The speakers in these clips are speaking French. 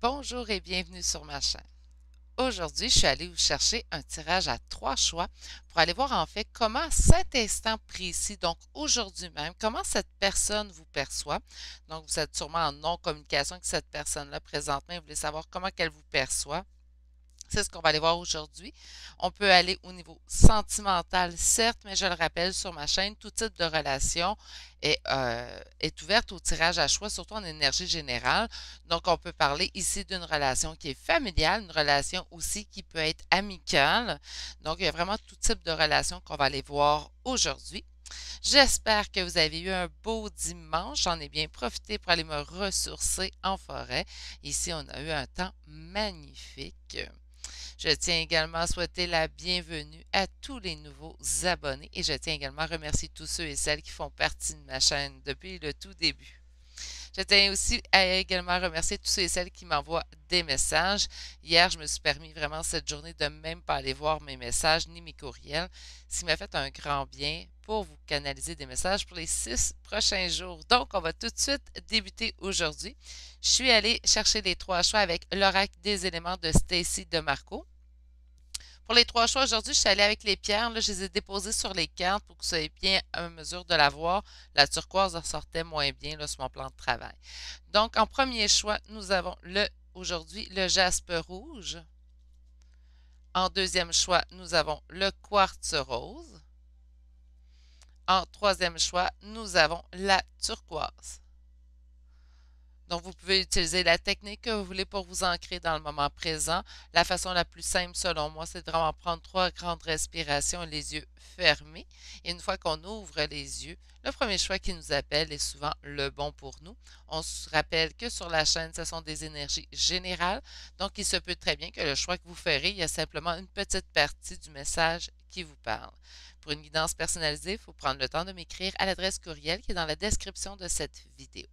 Bonjour et bienvenue sur ma chaîne. Aujourd'hui, je suis allée vous chercher un tirage à 3 choix pour aller voir en fait comment à cet instant précis, donc aujourd'hui même, comment cette personne vous perçoit. Donc, vous êtes sûrement en non-communication avec cette personne-là présentement et vous voulez savoir comment qu'elle vous perçoit. C'est ce qu'on va aller voir aujourd'hui. On peut aller au niveau sentimental, certes, mais je le rappelle, sur ma chaîne, tout type de relation est ouverte au tirage à choix, surtout en énergie générale. Donc, on peut parler ici d'une relation qui est familiale, une relation aussi qui peut être amicale. Donc, il y a vraiment tout type de relation qu'on va aller voir aujourd'hui. J'espère que vous avez eu un beau dimanche. J'en ai bien profité pour aller me ressourcer en forêt. Ici, on a eu un temps magnifique. Je tiens également à souhaiter la bienvenue à tous les nouveaux abonnés et je tiens également à remercier tous ceux et celles qui font partie de ma chaîne depuis le tout début. Je tiens aussi également remercier tous ceux et celles qui m'envoient des messages. Hier, je me suis permis vraiment cette journée de même pas aller voir mes messages ni mes courriels, ce qui m'a fait un grand bien pour vous canaliser des messages pour les 6 prochains jours. Donc, on va tout de suite débuter aujourd'hui. Je suis allée chercher les 3 choix avec l'oracle des éléments de Stacy DeMarco. Pour les 3 choix aujourd'hui, je suis allée avec les pierres. Là, je les ai déposées sur les cartes pour que vous soyez bien en mesure de la voir. La turquoise ressortait moins bien là, sur mon plan de travail. Donc, en premier choix, nous avons aujourd'hui le jaspe rouge. En deuxième choix, nous avons le quartz rose. En troisième choix, nous avons la turquoise. Donc, vous pouvez utiliser la technique que vous voulez pour vous ancrer dans le moment présent. La façon la plus simple, selon moi, c'est de vraiment prendre 3 grandes respirations, les yeux fermés. Et une fois qu'on ouvre les yeux, le premier choix qui nous appelle est souvent le bon pour nous. On se rappelle que sur la chaîne, ce sont des énergies générales. Donc, il se peut très bien que le choix que vous ferez, il y a simplement une petite partie du message qui vous parle. Pour une guidance personnalisée, il faut prendre le temps de m'écrire à l'adresse courriel qui est dans la description de cette vidéo.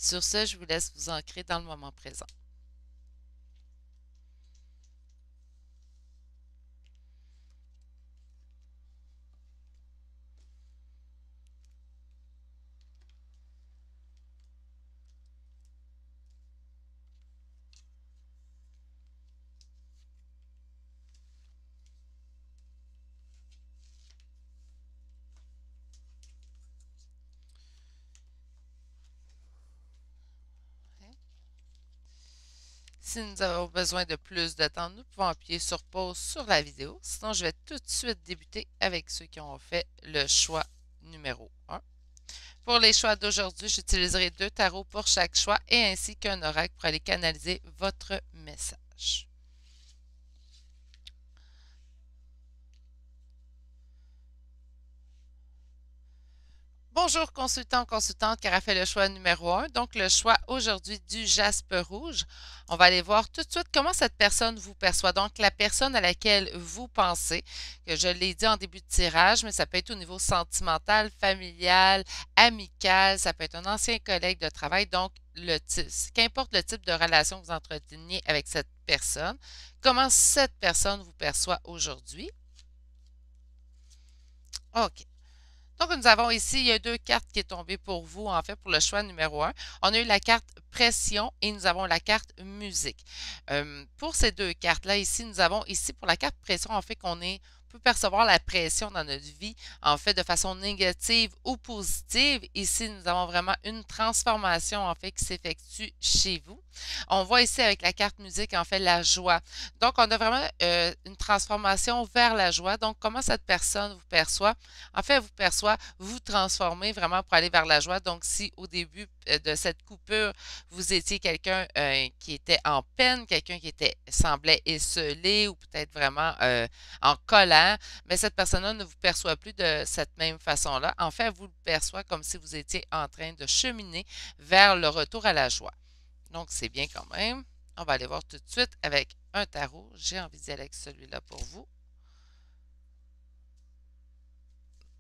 Sur ce, je vous laisse vous ancrer dans le moment présent. Si nous avons besoin de plus de temps, nous pouvons appuyer sur pause sur la vidéo. Sinon, je vais tout de suite débuter avec ceux qui ont fait le choix numéro 1. Pour les choix d'aujourd'hui, j'utiliserai 2 tarots pour chaque choix et ainsi qu'un oracle pour aller canaliser votre message. Bonjour consultant, consultante qui a fait le choix numéro 1. Donc le choix aujourd'hui du jaspe rouge. On va aller voir tout de suite comment cette personne vous perçoit. Donc la personne à laquelle vous pensez, que je l'ai dit en début de tirage, mais ça peut être au niveau sentimental, familial, amical, ça peut être un ancien collègue de travail. Donc qu'importe le type de relation que vous entreteniez avec cette personne, comment cette personne vous perçoit aujourd'hui. OK. Donc, nous avons ici, il y a 2 cartes qui sont tombées pour vous, en fait, pour le choix numéro 1. On a eu la carte pression et nous avons la carte musique. Pour ces 2 cartes-là, ici, nous avons ici, pour la carte pression, en fait, on peut percevoir la pression dans notre vie, en fait, de façon négative ou positive. Ici, nous avons vraiment une transformation, en fait, qui s'effectue chez vous. On voit ici avec la carte musique, en fait, la joie. Donc, on a vraiment une transformation vers la joie. Donc, comment cette personne vous perçoit? En fait, elle vous perçoit, vous transformez vraiment pour aller vers la joie. Donc, si au début de cette coupure, vous étiez quelqu'un qui était en peine, quelqu'un qui semblait esselé ou peut-être vraiment en colère, mais cette personne-là ne vous perçoit plus de cette même façon-là. En fait, elle vous le perçoit comme si vous étiez en train de cheminer vers le retour à la joie. Donc, c'est bien quand même. On va aller voir tout de suite avec un tarot. J'ai envie d'y aller avec celui-là pour vous.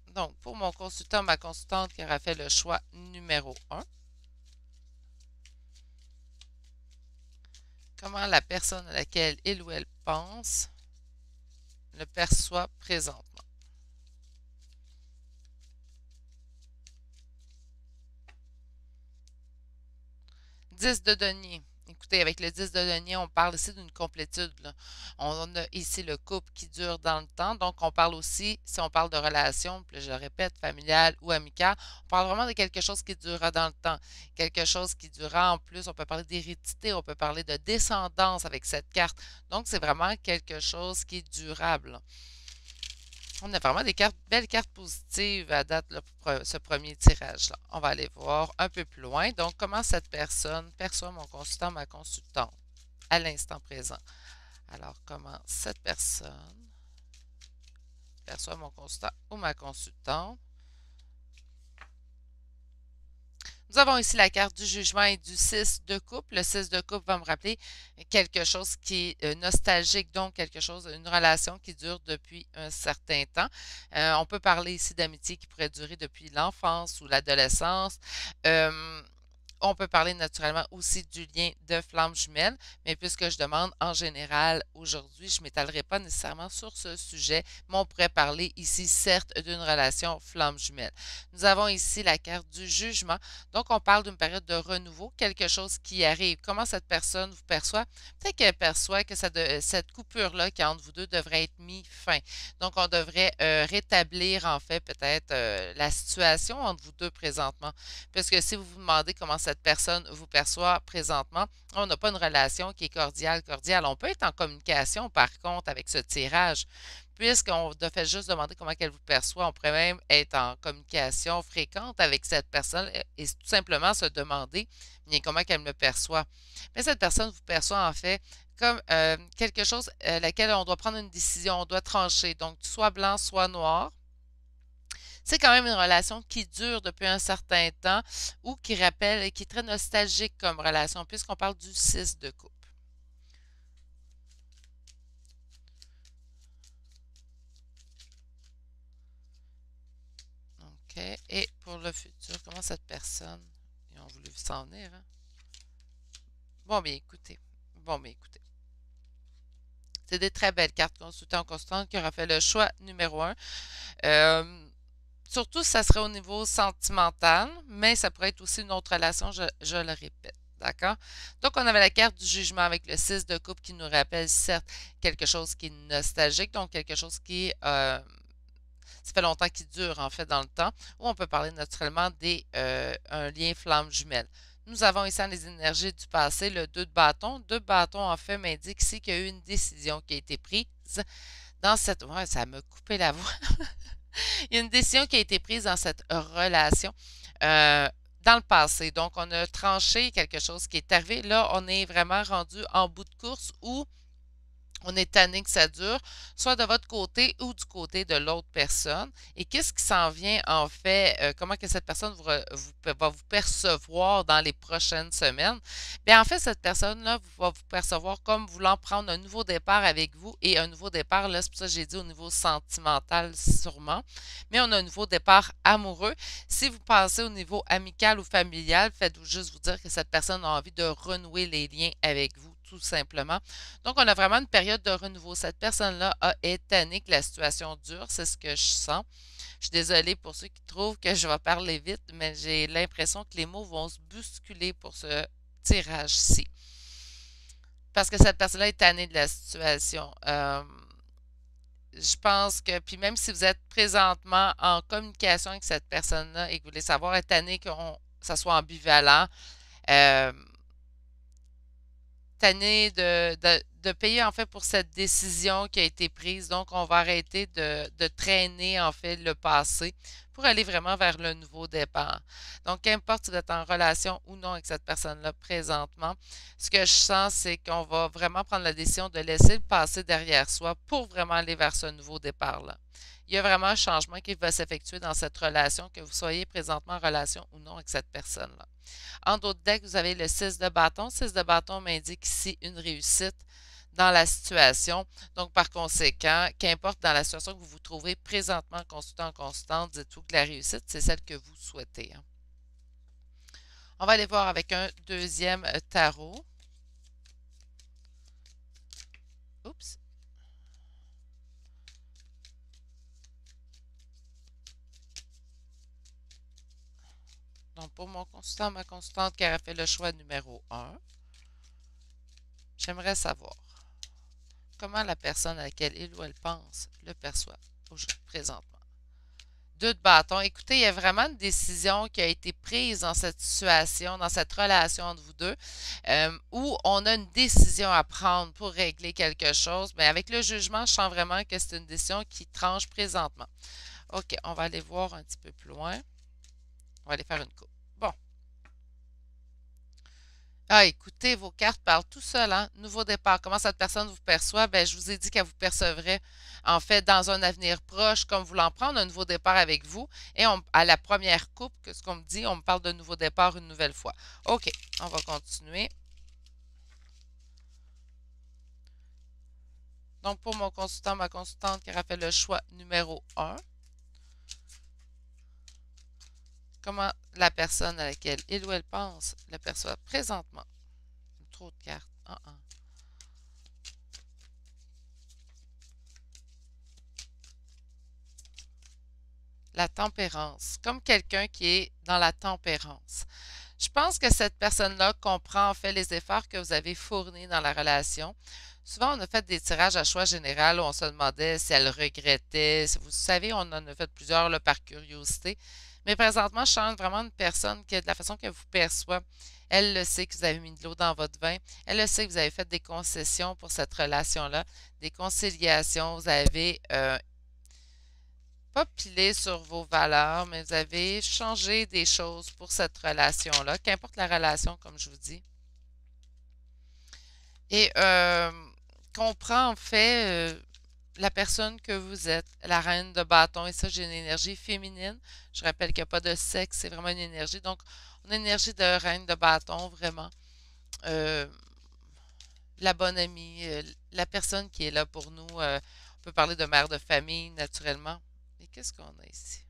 Donc, pour mon consultant, ma consultante qui aura fait le choix numéro 1, comment la personne à laquelle il ou elle pense le perçoit présentement. 10 de denier. Écoutez, écoutez, avec le 10 de denier, on parle ici d'une complétude, là. On a ici le couple qui dure dans le temps. Donc, on parle aussi, si on parle de relation, puis je le répète, familiale ou amicale, on parle vraiment de quelque chose qui durera dans le temps. Quelque chose qui durera en plus, on peut parler d'hérédité, on peut parler de descendance avec cette carte. Donc, c'est vraiment quelque chose qui est durable. On a vraiment des cartes, belles cartes positives à date là, pour ce premier tirage-là. On va aller voir un peu plus loin. Donc, comment cette personne perçoit mon consultant, ma consultante à l'instant présent. Alors, comment cette personne perçoit mon consultant ou ma consultante. Nous avons ici la carte du jugement et du 6 de coupe. Le 6 de coupe va me rappeler quelque chose qui est nostalgique, donc quelque chose, une relation qui dure depuis un certain temps. On peut parler ici d'amitié qui pourrait durer depuis l'enfance ou l'adolescence. On peut parler naturellement aussi du lien de flamme jumelle, mais puisque je demande en général aujourd'hui, je ne m'étalerai pas nécessairement sur ce sujet, mais on pourrait parler ici certes d'une relation flamme jumelle. Nous avons ici la carte du jugement, donc on parle d'une période de renouveau, quelque chose qui arrive. Comment cette personne vous perçoit? Peut-être qu'elle perçoit que cette coupure-là qui est entre vous deux devrait être mise fin. Donc on devrait rétablir en fait peut-être la situation entre vous deux présentement. Puisque si vous vous demandez comment cette personne vous perçoit présentement, on n'a pas une relation qui est cordiale. On peut être en communication, par contre, avec ce tirage. Puisqu'on fait juste demander comment elle vous perçoit, on pourrait même être en communication fréquente avec cette personne et tout simplement se demander bien comment elle me perçoit. Mais cette personne vous perçoit en fait comme quelque chose laquelle on doit prendre une décision, on doit trancher. Donc, soit blanc, soit noir. C'est quand même une relation qui dure depuis un certain temps ou qui rappelle et qui est très nostalgique comme relation, puisqu'on parle du 6 de coupe. OK. Et pour le futur, comment cette personne, ils ont voulu s'en venir, hein? Bon, bien écoutez. Bon, bien écoutez. C'est des très belles cartes consultant constante qui aura fait le choix numéro un. Surtout, ça serait au niveau sentimental, mais ça pourrait être aussi une autre relation, je le répète. D'accord? Donc, on avait la carte du jugement avec le 6 de coupe qui nous rappelle, certes, quelque chose qui est nostalgique, donc quelque chose qui, ça fait longtemps qu'il dure, en fait, dans le temps, ou on peut parler naturellement un lien flamme jumelle. Nous avons ici les énergies du passé, le 2 de bâton. 2 de bâton, en fait, m'indique ici qu'il y a eu une décision qui a été prise dans cette... Ouais, ça m'a coupé la voix. Il y a une décision qui a été prise dans cette relation dans le passé. Donc, on a tranché quelque chose qui est arrivé. Là, on est vraiment rendu en bout de course où on est tanné que ça dure, soit de votre côté ou du côté de l'autre personne. Et qu'est-ce qui s'en vient en fait? Comment que cette personne va vous percevoir dans les prochaines semaines? Bien, en fait, cette personne-là va vous percevoir comme voulant prendre un nouveau départ avec vous et un nouveau départ, là, c'est pour ça que j'ai dit au niveau sentimental sûrement, mais on a un nouveau départ amoureux. Si vous passez au niveau amical ou familial, faites-vous juste vous dire que cette personne a envie de renouer les liens avec vous, tout simplement. Donc, on a vraiment une période de renouveau. Cette personne-là a étonné que la situation dure, c'est ce que je sens. Je suis désolée pour ceux qui trouvent que je vais parler vite, mais j'ai l'impression que les mots vont se bousculer pour ce tirage-ci. Parce que cette personne-là est tannée de la situation. Je pense que, puis même si vous êtes présentement en communication avec cette personne-là et que vous voulez savoir, est tanné que ça soit ambivalent, euh, tanné de payer en fait pour cette décision qui a été prise. Donc, on va arrêter de traîner en fait le passé pour aller vraiment vers le nouveau départ. Donc, qu'importe si vous êtes en relation ou non avec cette personne-là présentement, ce que je sens, c'est qu'on va vraiment prendre la décision de laisser le passé derrière soi pour vraiment aller vers ce nouveau départ-là. Il y a vraiment un changement qui va s'effectuer dans cette relation, que vous soyez présentement en relation ou non avec cette personne-là. En d'autres decks, vous avez le 6 de bâton. 6 de bâton m'indique ici une réussite dans la situation. Donc, par conséquent, qu'importe dans la situation que vous vous trouvez présentement consultant en constante, dites-vous que la réussite, c'est celle que vous souhaitez. Hein. On va aller voir avec un deuxième tarot. Oups. Donc, pour mon consultant, ma consultante qui a fait le choix numéro 1. J'aimerais savoir comment la personne à laquelle il ou elle pense le perçoit présentement. 2 de bâton. Écoutez, il y a vraiment une décision qui a été prise dans cette situation, dans cette relation entre vous deux, où on a une décision à prendre pour régler quelque chose. Mais avec le jugement, je sens vraiment que c'est une décision qui tranche présentement. OK, on va aller voir un petit peu plus loin. On va aller faire une coupe. Bon. Ah, écoutez, vos cartes parlent tout seul, hein? Nouveau départ. Comment cette personne vous perçoit? Ben, je vous ai dit qu'elle vous percevrait, en fait, dans un avenir proche, comme voulant prendre un nouveau départ avec vous. Et à la première coupe, que ce qu'on me dit, on me parle de nouveau départ une nouvelle fois. OK, on va continuer. Donc, pour mon consultant, ma consultante qui aura fait le choix numéro 1, comment la personne à laquelle il ou elle pense le perçoit présentement? Trop de cartes. La tempérance, comme quelqu'un qui est dans la tempérance. Je pense que cette personne-là comprend en fait les efforts que vous avez fournis dans la relation. Souvent, on a fait des tirages à choix général où on se demandait si elle regrettait. Vous savez, on en a fait plusieurs là, par curiosité. Mais présentement, je sens vraiment une personne qui, de la façon qu'elle vous perçoit, elle le sait que vous avez mis de l'eau dans votre vin. Elle le sait que vous avez fait des concessions pour cette relation-là, des conciliations. Vous avez pas pilé sur vos valeurs, mais vous avez changé des choses pour cette relation-là, qu'importe la relation, comme je vous dis. Et comprend en fait la personne que vous êtes, la reine de bâton. Et ça, j'ai une énergie féminine. Je rappelle qu'il n'y a pas de sexe, c'est vraiment une énergie. Donc, on a une énergie de reine de bâton, vraiment. Euh, la bonne amie, la personne qui est là pour nous. On peut parler de mère de famille, naturellement. Et qu'est-ce qu'on a ici?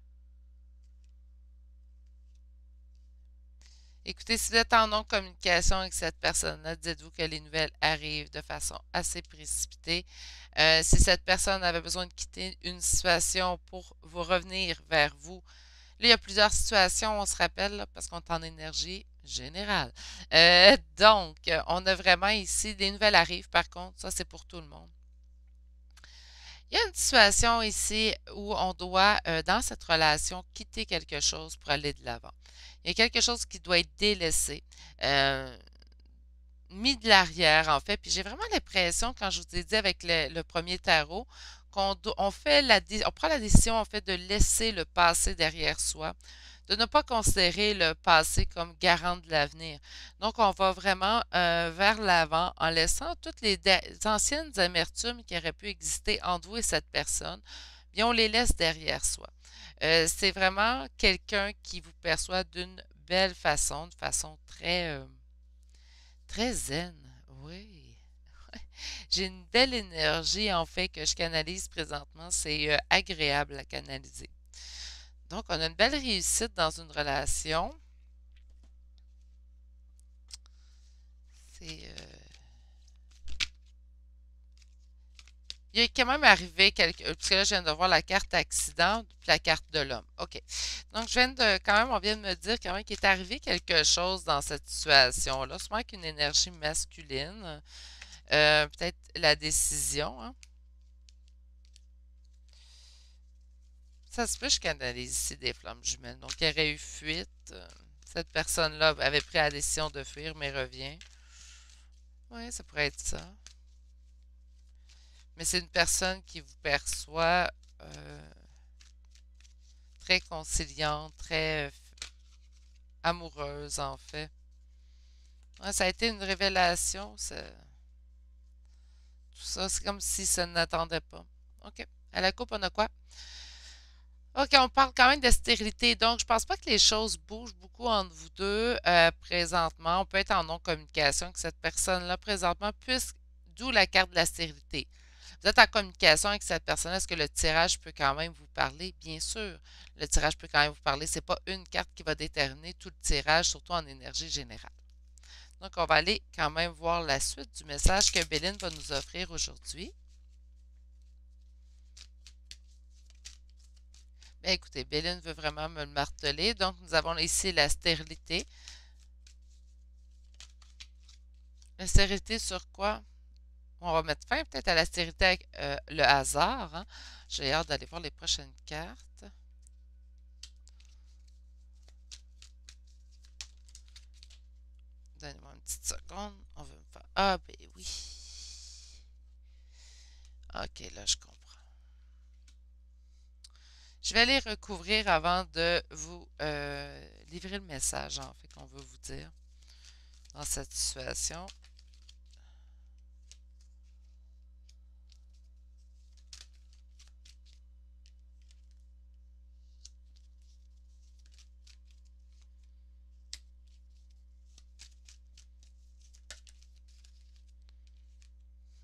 Écoutez, si vous êtes en non-communication avec cette personne-là, dites-vous que les nouvelles arrivent de façon assez précipitée. Si cette personne avait besoin de quitter une situation pour vous revenir vers vous, là, il y a plusieurs situations, on se rappelle, là, parce qu'on est en énergie générale. Donc, on a vraiment ici, des nouvelles arrivent, par contre, ça c'est pour tout le monde. Il y a une situation ici où on doit, dans cette relation, quitter quelque chose pour aller de l'avant. Il y a quelque chose qui doit être délaissé, euh, mis de l'arrière, en fait. Puis j'ai vraiment l'impression, quand je vous ai dit avec le premier tarot, on fait on prend la décision, en fait, de laisser le passé derrière soi, de ne pas considérer le passé comme garant de l'avenir. Donc, on va vraiment vers l'avant en laissant toutes les anciennes amertumes qui auraient pu exister entre vous et cette personne, bien, on les laisse derrière soi. C'est vraiment quelqu'un qui vous perçoit d'une belle façon, de façon très zen. Oui. J'ai une belle énergie, en fait, que je canalise présentement. C'est agréable à canaliser. Donc, on a une belle réussite dans une relation. C'est. Il est quand même arrivé quelque. Parce que là, je viens de voir la carte accident puis la carte de l'homme. OK. Donc, je viens de. Quand même, on vient de me dire quand même qu'il est arrivé quelque chose dans cette situation-là. Sûrement avec une énergie masculine. Peut-être la décision, hein. Ça se peut, je canalise ici des flammes jumelles. Donc, il y aurait eu fuite. Cette personne-là avait pris la décision de fuir, mais revient. Oui, ça pourrait être ça. Mais c'est une personne qui vous perçoit très conciliante, très amoureuse, en fait. Ouais, ça a été une révélation. Tout ça, c'est comme si ça n'attendait pas. OK. À la coupe, on a quoi? OK, on parle quand même de stérilité. Donc, je pense pas que les choses bougent beaucoup entre vous deux présentement. On peut être en non-communication avec cette personne-là présentement, d'où la carte de la stérilité. Vous êtes en communication avec cette personne. Est-ce que le tirage peut quand même vous parler? Bien sûr, le tirage peut quand même vous parler. C'est pas une carte qui va déterminer tout le tirage, surtout en énergie générale. Donc, on va aller quand même voir la suite du message que Béline va nous offrir aujourd'hui. Bien, écoutez, Béline veut vraiment me le marteler. Donc, nous avons ici la stérilité, La stérilité sur quoi? On va mettre fin peut-être à la stérilité avec le hasard, hein. J'ai hâte d'aller voir les prochaines cartes. Donnez-moi une petite seconde. On veut me faire. Ah, ben oui. Ok, là, je comprends. Je vais aller recouvrir avant de vous livrer le message, en fait, qu'on veut vous dire dans cette situation.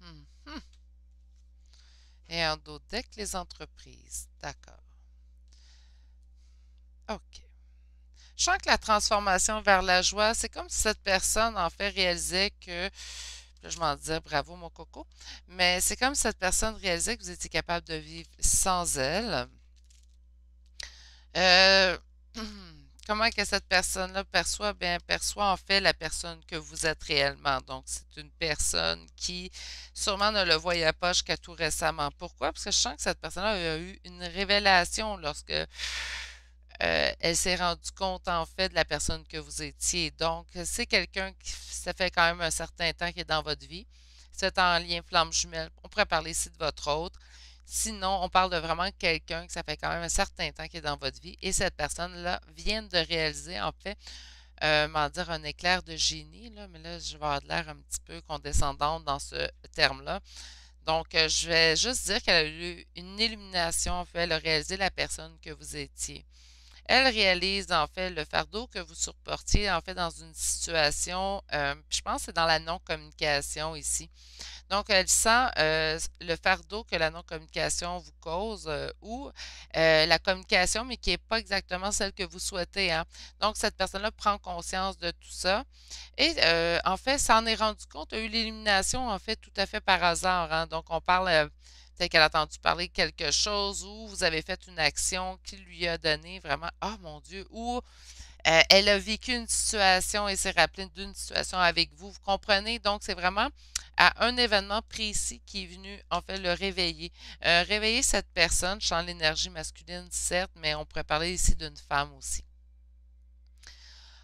Mhm. Et en d'autres deck, les entreprises. D'accord. OK. Je sens que la transformation vers la joie, c'est comme si cette personne, en fait, réalisait que, là, je m'en disais bravo, mon coco, mais c'est comme si cette personne réalisait que vous étiez capable de vivre sans elle. Euh, comment que cette personne-là perçoit? Bien, perçoit en fait la personne que vous êtes réellement. Donc, c'est une personne qui sûrement ne le voyait pas jusqu'à tout récemment. Pourquoi? Parce que je sens que cette personne-là a eu une révélation lorsque elle s'est rendue compte en fait de la personne que vous étiez. Donc, c'est quelqu'un qui, ça fait quand même un certain temps qui est dans votre vie. C'est en lien flamme jumelle. On pourrait parler ici de votre autre. Sinon, on parle de vraiment quelqu'un que ça fait quand même un certain temps qui est dans votre vie et cette personne-là vient de réaliser, en fait, m'en dire un éclair de génie, là, mais là, je vais avoir de l'air un petit peu condescendante dans ce terme-là. Donc, je vais juste dire qu'elle a eu une illumination, en fait, elle a réalisé la personne que vous étiez. Elle réalise en fait le fardeau que vous supportiez en fait dans une situation, je pense que c'est dans la non-communication ici. Donc, elle sent le fardeau que la non-communication vous cause ou la communication, mais qui n'est pas exactement celle que vous souhaitez, hein. Donc, cette personne-là prend conscience de tout ça et en fait, s'en est rendu compte, a eu l'illumination en fait tout à fait par hasard, hein. Donc, on parle peut-être qu'elle a entendu parler de quelque chose ou vous avez fait une action qui lui a donné vraiment, ah mon Dieu, ou elle a vécu une situation et s'est rappelée d'une situation avec vous. Vous comprenez? Donc, c'est vraiment à un événement précis qui est venu, en fait, le réveiller. Réveiller cette personne, je sens l'énergie masculine, certes, mais on pourrait parler ici d'une femme aussi.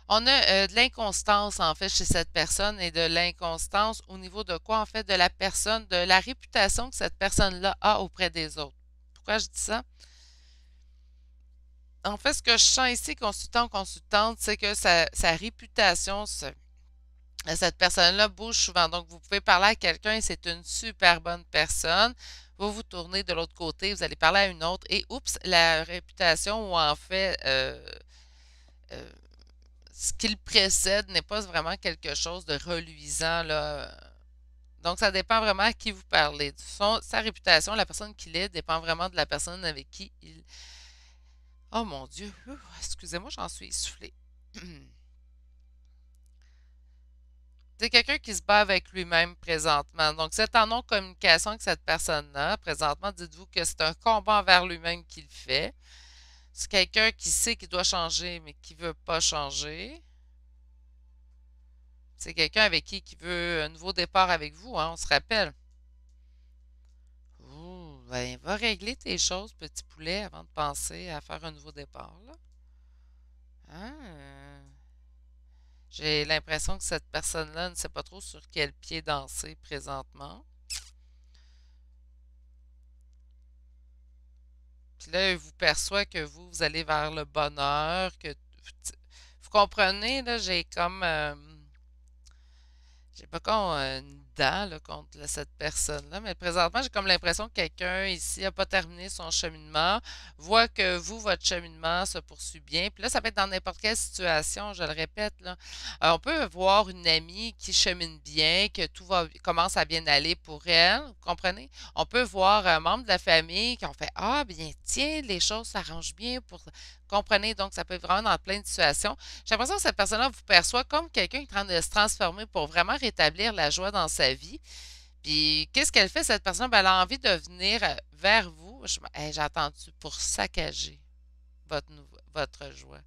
On a de l'inconstance, en fait, chez cette personne et de l'inconstance au niveau de quoi, en fait, de la personne, de la réputation que cette personne-là a auprès des autres. Pourquoi je dis ça? En fait, ce que je sens ici, consultant, consultante, c'est que sa réputation, cette personne-là bouge souvent. Donc, vous pouvez parler à quelqu'un et c'est une super bonne personne. Vous vous tournez de l'autre côté, vous allez parler à une autre et oups, la réputation ou en fait euh, ce qui le précède n'est pas vraiment quelque chose de reluisant, là. Donc, ça dépend vraiment à qui vous parlez. Sa réputation, la personne qu'il est, dépend vraiment de la personne avec qui il... Oh mon Dieu! Excusez-moi, j'en suis essoufflée. C'est quelqu'un qui se bat avec lui-même présentement. Donc, c'est en non-communication avec cette personne-là. Présentement, dites-vous que c'est un combat envers lui-même qu'il fait. C'est quelqu'un qui sait qu'il doit changer, mais qui ne veut pas changer. C'est quelqu'un avec qui veut un nouveau départ avec vous, hein, on se rappelle. Ouh, ben, va régler tes choses, petit poulet, avant de penser à faire un nouveau départ, là. Ah. J'ai l'impression que cette personne-là ne sait pas trop sur quel pied danser présentement. Puis là, il vous perçoit que vous allez vers le bonheur, que vous comprenez, là, j'ai pas comme une dent là, contre cette personne-là, mais présentement, j'ai comme l'impression que quelqu'un ici n'a pas terminé son cheminement, voit que vous, votre cheminement se poursuit bien. Puis là, ça peut être dans n'importe quelle situation, je le répète, là. On peut voir une amie qui chemine bien, que commence à bien aller pour elle, vous comprenez? On peut voir un membre de la famille qui ont fait ah, bien, tiens, les choses s'arrangent bien pour. Comprenez, donc ça peut être vraiment dans plein de situations. J'ai l'impression que cette personne-là vous perçoit comme quelqu'un qui est en train de se transformer pour vraiment rétablir la joie dans sa vie. Puis, qu'est-ce qu'elle fait, cette personne? Ben, elle a envie de venir vers vous. Hey, j'ai attendu pour saccager votre joie.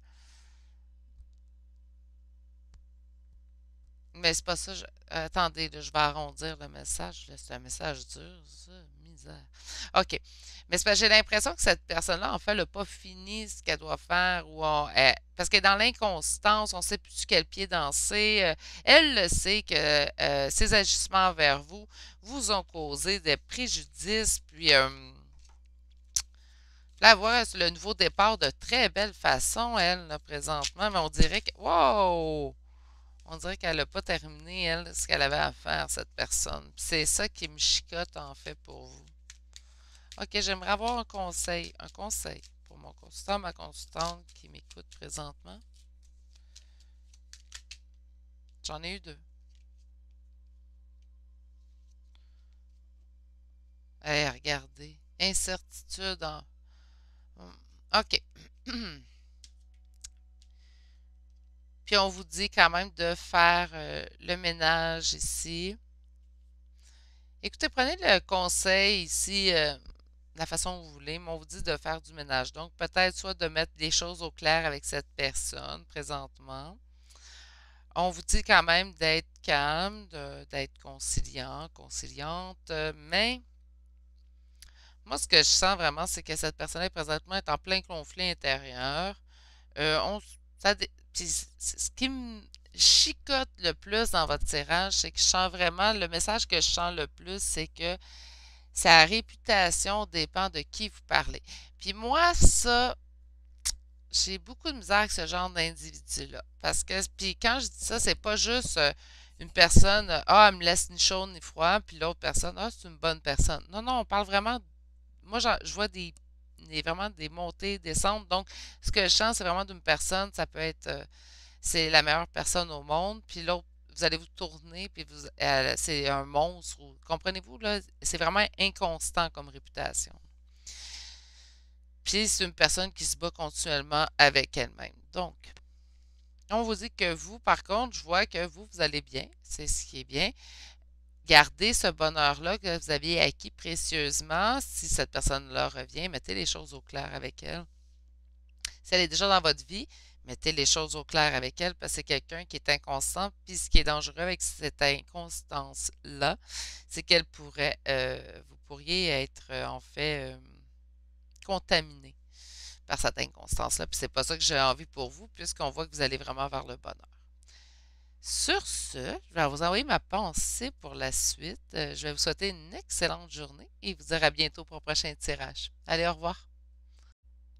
Mais c'est pas ça. Attendez, là, je vais arrondir le message. C'est un message dur, ça. Misère. OK. Mais c'est parce que j'ai l'impression que cette personne-là, en fait, elle n'a pas fini ce qu'elle doit faire. Parce qu'elle est dans l'inconstance, on ne sait plus sur quel pied danser. Elle le sait que ses agissements envers vous vous ont causé des préjudices. Puis là, elle voit le nouveau départ de très belle façon, elle, là, présentement. Mais on dirait que. Wow! On dirait qu'elle n'a pas terminé, elle, ce qu'elle avait à faire, cette personne. Puis c'est ça qui me chicote, en fait, pour vous. OK, j'aimerais avoir un conseil. Un conseil pour mon consultant, ma consultante qui m'écoute présentement. J'en ai eu deux. Eh, regardez. Incertitude en. OK. Puis on vous dit quand même de faire le ménage ici. Écoutez, prenez le conseil ici, la façon que vous voulez, mais on vous dit de faire du ménage. Donc, peut-être soit de mettre les choses au clair avec cette personne présentement. On vous dit quand même d'être calme, d'être conciliant, conciliante, mais moi, ce que je sens vraiment, c'est que cette personne-là présentement est en plein conflit intérieur. On, puis ce qui me chicote le plus dans votre tirage, c'est que je sens vraiment, le message que je sens le plus, c'est que sa réputation dépend de qui vous parlez. Puis moi, ça, j'ai beaucoup de misère avec ce genre d'individu-là. Parce que, puis quand je dis ça, c'est pas juste une personne, ah, elle me laisse ni chaud ni froid, puis l'autre personne, ah, c'est une bonne personne. Non, non, on parle vraiment, moi, je vois vraiment des montées, des descentes. Donc, ce que je sens, c'est vraiment d'une personne, ça peut être, c'est la meilleure personne au monde, puis l'autre, vous allez vous tourner, puis c'est un monstre. Comprenez-vous, là? C'est vraiment inconstant comme réputation. Puis c'est une personne qui se bat continuellement avec elle-même. Donc, on vous dit que vous, par contre, je vois que vous allez bien. C'est ce qui est bien. Gardez ce bonheur-là que vous aviez acquis précieusement. Si cette personne-là revient, mettez les choses au clair avec elle. Si elle est déjà dans votre vie, mettez les choses au clair avec elle parce que c'est quelqu'un qui est inconstant. Puis ce qui est dangereux avec cette inconstance-là, c'est qu'elle pourrait, vous pourriez être en fait contaminé par cette inconstance-là. Puis c'est pas ça que j'ai envie pour vous, puisqu'on voit que vous allez vraiment vers le bonheur. Sur ce, je vais vous envoyer ma pensée pour la suite. Je vais vous souhaiter une excellente journée et vous dire à bientôt pour le prochain tirage. Allez, au revoir.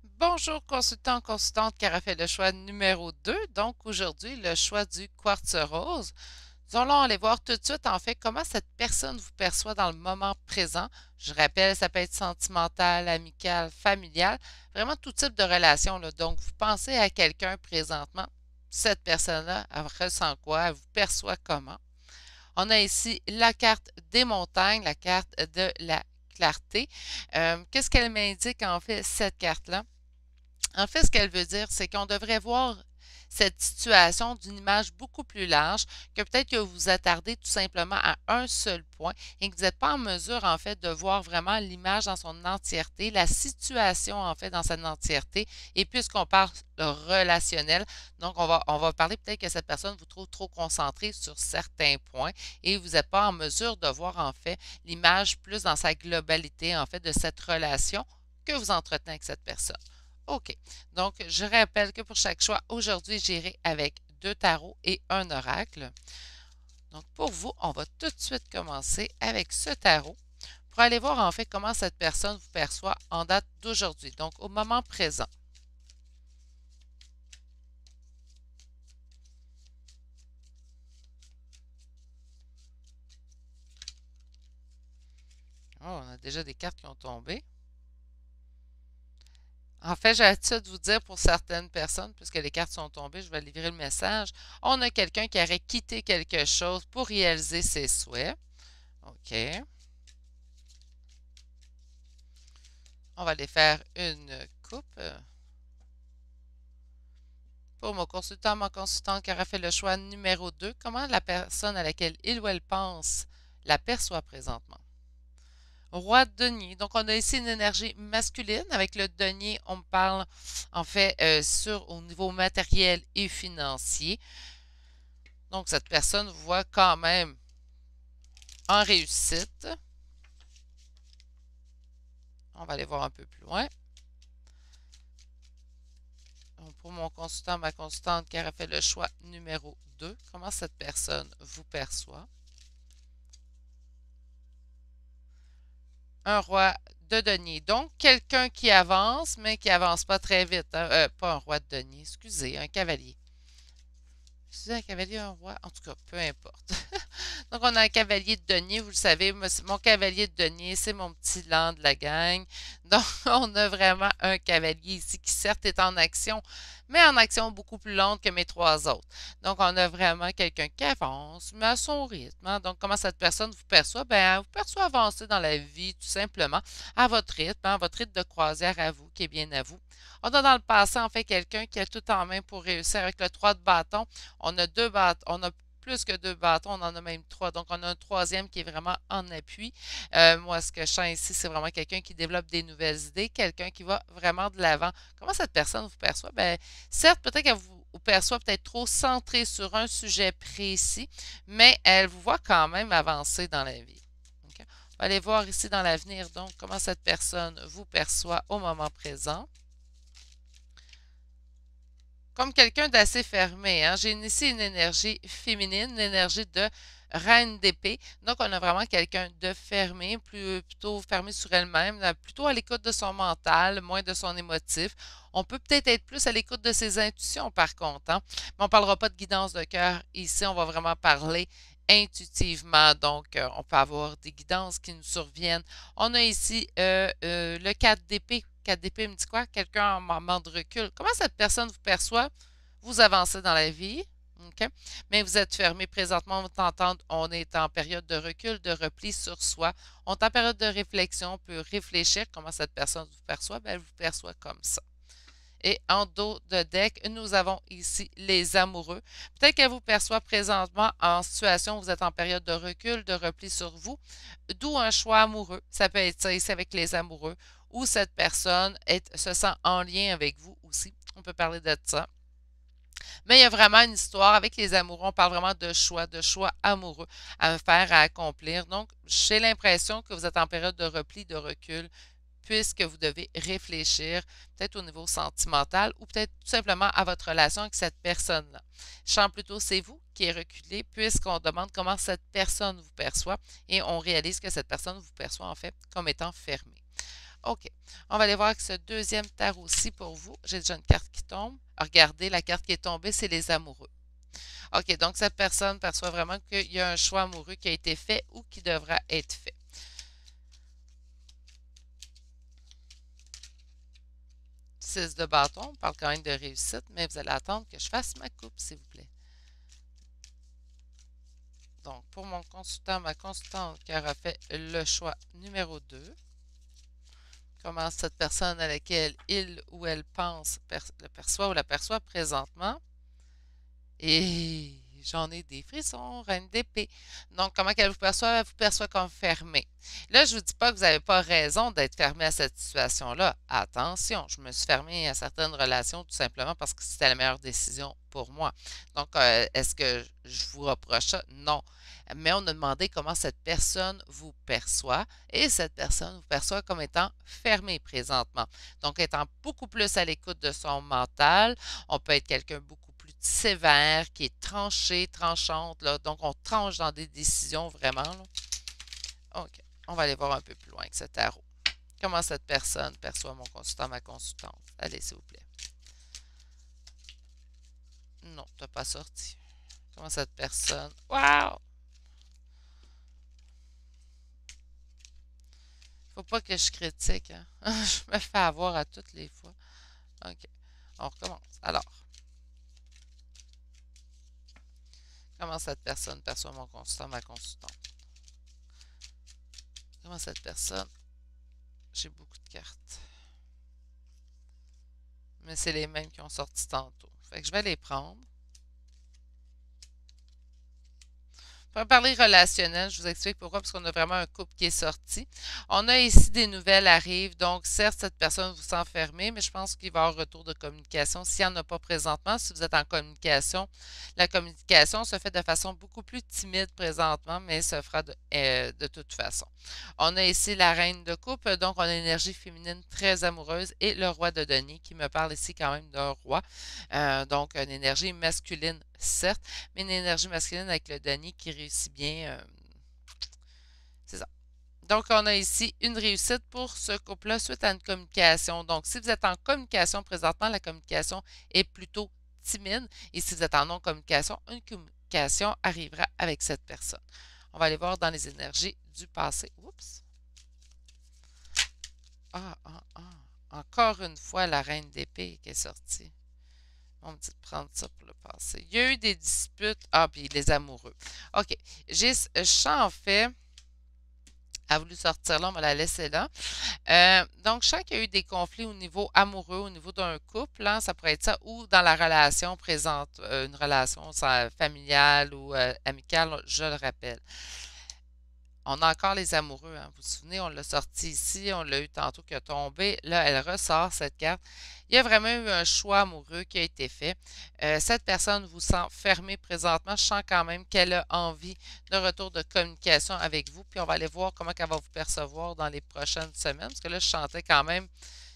Bonjour, consultant, consultante qui aura fait le choix numéro 2. Donc, aujourd'hui, le choix du quartz rose. Nous allons aller voir tout de suite, en fait, comment cette personne vous perçoit dans le moment présent. Je rappelle, ça peut être sentimental, amical, familial, vraiment tout type de relation, là. Donc, vous pensez à quelqu'un présentement, cette personne-là, elle ressent quoi? Elle vous perçoit comment? On a ici la carte des montagnes, la carte de la clarté. Qu'est-ce qu'elle m'indique, en fait, cette carte-là? En fait, ce qu'elle veut dire, c'est qu'on devrait voir cette situation d'une image beaucoup plus large, que peut-être que vous vous attardez tout simplement à un seul point et que vous n'êtes pas en mesure, en fait, de voir vraiment l'image dans son entièreté, la situation, en fait, dans sa entièreté. Et puisqu'on parle de relationnel, donc on va parler peut-être que cette personne vous trouve trop concentré sur certains points et vous n'êtes pas en mesure de voir, en fait, l'image plus dans sa globalité, en fait, de cette relation que vous entretenez avec cette personne. OK. Donc, je rappelle que pour chaque choix, aujourd'hui, j'irai avec 2 tarots et un oracle. Donc, pour vous, on va tout de suite commencer avec ce tarot pour aller voir en fait comment cette personne vous perçoit en date d'aujourd'hui, donc au moment présent. Oh, on a déjà des cartes qui ont tombé. En fait, j'ai l'habitude de vous dire pour certaines personnes, puisque les cartes sont tombées, je vais livrer le message. On a quelqu'un qui aurait quitté quelque chose pour réaliser ses souhaits. OK. On va aller faire une coupe. Pour mon consultant, ma consultante qui aura fait le choix numéro 2, comment la personne à laquelle il ou elle pense la perçoit présentement? Roi de denier. Donc, on a ici une énergie masculine. Avec le denier, on parle en fait au niveau matériel et financier. Donc, cette personne vous voit quand même en réussite. On va aller voir un peu plus loin. Donc, pour mon consultant, ma consultante qui aurait fait le choix numéro 2, comment cette personne vous perçoit? Un roi de denier. Donc, quelqu'un qui avance, mais qui avance pas très vite, hein. Pas un roi de denier, excusez, un cavalier. Excusez, un cavalier, un roi, en tout cas, peu importe. Donc, on a un cavalier de denier, vous le savez, mon cavalier de denier, c'est mon petit lent de la gang. Donc, on a vraiment un cavalier ici qui, certes, est en action, mais en action beaucoup plus lente que mes trois autres. Donc, on a vraiment quelqu'un qui avance, mais à son rythme, hein. Donc, comment cette personne vous perçoit? Ben, elle vous perçoit avancer dans la vie, tout simplement, à votre rythme, hein, votre rythme de croisière à vous, qui est bien à vous. On a dans le passé, en fait, quelqu'un qui a tout en main pour réussir avec le 3 de bâton. On a deux bâtons, on a plus que deux bâtons, on en a même trois. Donc, on a un troisième qui est vraiment en appui. Moi, ce que je sens ici, c'est vraiment quelqu'un qui développe des nouvelles idées, quelqu'un qui va vraiment de l'avant. Comment cette personne vous perçoit? Bien, certes, peut-être qu'elle vous perçoit peut-être trop centré sur un sujet précis, mais elle vous voit quand même avancer dans la vie. OK? On va aller voir ici dans l'avenir, donc, comment cette personne vous perçoit au moment présent comme quelqu'un d'assez fermé. Hein. J'ai ici une énergie féminine, une énergie de reine d'épée. Donc, on a vraiment quelqu'un de fermé, plutôt fermé sur elle-même, plutôt à l'écoute de son mental, moins de son émotif. On peut peut-être être plus à l'écoute de ses intuitions, par contre. Hein. Mais on ne parlera pas de guidance de cœur. Ici, on va vraiment parler intuitivement. Donc, on peut avoir des guidances qui nous surviennent. On a ici le 4 d'épée. 4 d'épée me dit quoi? Quelqu'un en moment de recul. Comment cette personne vous perçoit? Vous avancez dans la vie, OK? Mais vous êtes fermé présentement. On est en période de recul, de repli sur soi. On est en période de réflexion. On peut réfléchir comment cette personne vous perçoit. Bien, elle vous perçoit comme ça. Et en dos de deck, nous avons ici les amoureux. Peut-être qu'elle vous perçoit présentement en situation où vous êtes en période de recul, de repli sur vous, d'où un choix amoureux. Ça peut être ça ici avec les amoureux, où cette personne se sent en lien avec vous aussi. On peut parler de ça. Mais il y a vraiment une histoire avec les amoureux. On parle vraiment de choix amoureux à faire, à accomplir. Donc, j'ai l'impression que vous êtes en période de repli, de recul, puisque vous devez réfléchir peut-être au niveau sentimental ou peut-être tout simplement à votre relation avec cette personne-là. Je sens plutôt c'est vous qui est reculé puisqu'on demande comment cette personne vous perçoit et on réalise que cette personne vous perçoit en fait comme étant fermée. OK. On va aller voir avec ce deuxième tarot-ci pour vous. J'ai déjà une carte qui tombe. Regardez, la carte qui est tombée, c'est les amoureux. OK, donc cette personne perçoit vraiment qu'il y a un choix amoureux qui a été fait ou qui devra être fait. 6 de bâton, on parle quand même de réussite, mais vous allez attendre que je fasse ma coupe, s'il vous plaît. Donc, pour mon consultant, ma consultante qui aura fait le choix numéro 2, comment cette personne à laquelle il ou elle pense le perçoit ou la perçoit présentement. Et j'en ai des frissons, reine d'épée. Donc, comment qu'elle vous perçoit? Elle vous perçoit comme fermée. Là, je ne vous dis pas que vous n'avez pas raison d'être fermé à cette situation-là. Attention, je me suis fermée à certaines relations tout simplement parce que c'était la meilleure décision pour moi. Donc, est-ce que je vous reproche ça? Non. Mais on a demandé comment cette personne vous perçoit et cette personne vous perçoit comme étant fermée présentement. Donc, étant beaucoup plus à l'écoute de son mental, on peut être quelqu'un beaucoup plus sévère, qui est tranché, tranchante. Là. Donc, on tranche dans des décisions vraiment. Là. OK. On va aller voir un peu plus loin que ce tarot. Comment cette personne perçoit mon consultant, ma consultante? Allez, s'il vous plaît. Non, tu n'as pas sorti. Comment cette personne... Wow! Faut pas que je critique. Hein? Je me fais avoir à toutes les fois. OK. On recommence. Alors, comment cette personne perçoit mon consultant, ma consultante? Comment cette personne... J'ai beaucoup de cartes. Mais c'est les mêmes qui ont sorti tantôt. Fait que je vais les prendre. pour parler relationnel, je vous explique pourquoi, parce qu'on a vraiment un couple qui est sorti. On a ici des nouvelles arrivent, donc certes, cette personne vous sent fermé, mais je pense qu'il va y avoir retour de communication. S'il n'y en a pas présentement, si vous êtes en communication, la communication se fait de façon beaucoup plus timide présentement, mais se fera de toute façon. On a ici la reine de coupe, donc on a une énergie féminine très amoureuse et le roi de denier qui me parle ici quand même d'un roi. Donc une énergie masculine, certes, mais une énergie masculine avec le denier qui réussit bien. C'est ça. Donc, on a ici une réussite pour ce couple-là suite à une communication. Donc, si vous êtes en communication présentement, la communication est plutôt timide. Et si vous êtes en non-communication, une communication arrivera avec cette personne. On va aller voir dans les énergies du passé. Oups. Ah, ah, ah. Encore une fois, la reine d'épée qui est sortie. On me dit de prendre ça pour le passé. Il y a eu des disputes. Ah, puis les amoureux. OK. Je sens en fait a voulu sortir là, on va la laisser là. Donc, je sens qu'il y a eu des conflits au niveau amoureux, au niveau d'un couple, hein, ça pourrait être ça, ou dans la relation présente, une relation familiale ou amicale, je le rappelle. On a encore les amoureux, hein. Vous vous souvenez, on l'a sorti ici, on l'a eu tantôt qui a tombé. Là, elle ressort cette carte. Il y a vraiment eu un choix amoureux qui a été fait. Cette personne vous sent fermé présentement. Je sens quand même qu'elle a envie de retour de communication avec vous. Puis on va aller voir comment elle va vous percevoir dans les prochaines semaines. Parce que là, je sentais quand même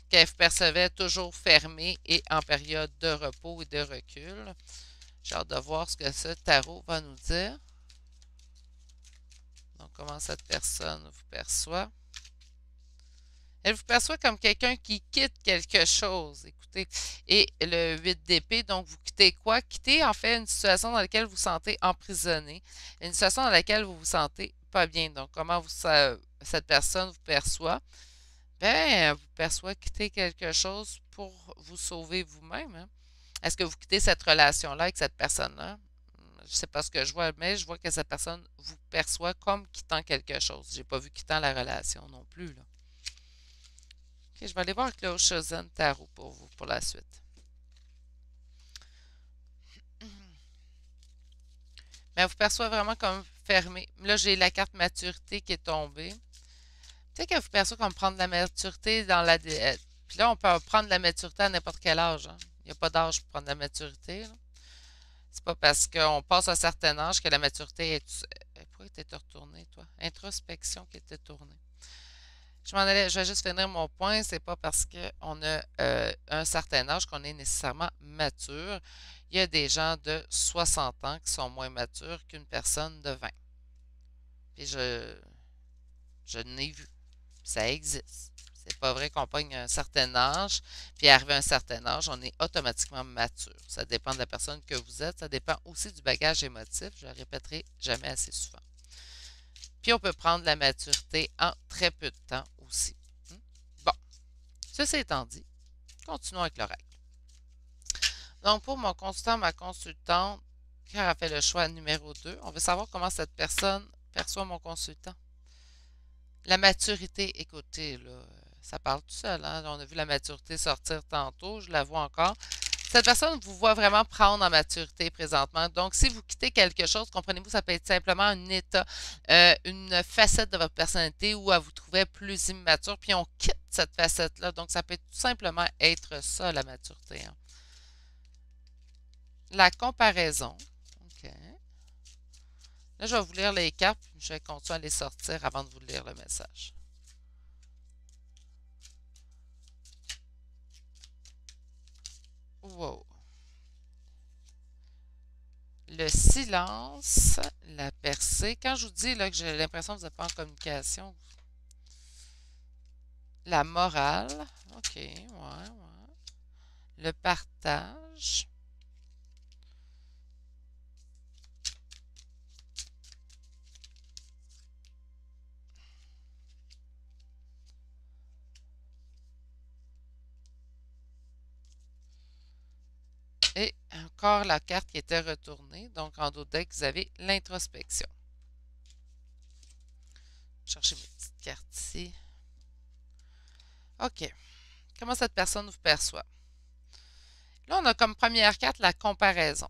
qu'elle vous percevait toujours fermée et en période de repos et de recul. J'ai hâte de voir ce que ce tarot va nous dire. Donc, comment cette personne vous perçoit? Elle vous perçoit comme quelqu'un qui quitte quelque chose. Écoutez, et le 8 d'épée, donc vous quittez quoi? Quittez en fait une situation dans laquelle vous vous sentez emprisonné, une situation dans laquelle vous vous sentez pas bien. Donc, comment cette personne vous perçoit? Ben, elle vous perçoit quitter quelque chose pour vous sauver vous-même, hein? Est-ce que vous quittez cette relation-là avec cette personne-là? Je ne sais pas ce que je vois, mais je vois que cette personne vous perçoit comme quittant quelque chose. Je n'ai pas vu quittant la relation non plus, là. Ok, je vais aller voir avec le Oshozen Tarot pour vous, pour la suite. Mais elle vous perçoit vraiment comme fermé. Là, j'ai la carte maturité qui est tombée. Peut-être qu'elle vous perçoit comme prendre de la maturité dans la... Puis là, on peut prendre de la maturité à n'importe quel âge, hein. Il n'y a pas d'âge pour prendre de la maturité, là. C'est pas parce qu'on passe à un certain âge que la maturité est... Pourquoi était retournée, toi? Introspection qui était tournée. Je vais juste finir mon point. C'est pas parce qu'on a un certain âge qu'on est nécessairement mature. Il y a des gens de 60 ans qui sont moins matures qu'une personne de 20. Puis je n'ai vu. Ça existe. C'est pas vrai qu'on pogne un certain âge, puis arrivé à un certain âge, on est automatiquement mature. Ça dépend de la personne que vous êtes. Ça dépend aussi du bagage émotif. Je le répéterai jamais assez souvent. Puis on peut prendre la maturité en très peu de temps aussi. Bon, ceci étant dit, continuons avec l'oracle. Donc pour mon consultant, ma consultante, qui a fait le choix numéro 2, on veut savoir comment cette personne perçoit mon consultant. La maturité, écoutez, là, ça parle tout seul, hein? On a vu la maturité sortir tantôt, je la vois encore. Cette personne vous voit vraiment prendre en maturité présentement. Donc, si vous quittez quelque chose, comprenez-vous, ça peut être simplement un état, une facette de votre personnalité où elle vous trouvait plus immature, puis on quitte cette facette-là. Donc, ça peut tout simplement être ça, la maturité, hein. La comparaison. OK. Là, je vais vous lire les cartes, puis je vais continuer à les sortir avant de vous lire le message. Wow. Le silence, la percée. Quand je vous dis là, que j'ai l'impression que vous n'êtes pas en communication, la morale. OK, ouais, ouais. Le partage. Et encore la carte qui était retournée. Donc, en dos de deck, vous avez l'introspection. Cherchez mes petites cartes ici. OK. Comment cette personne vous perçoit? Là, on a comme première carte la comparaison.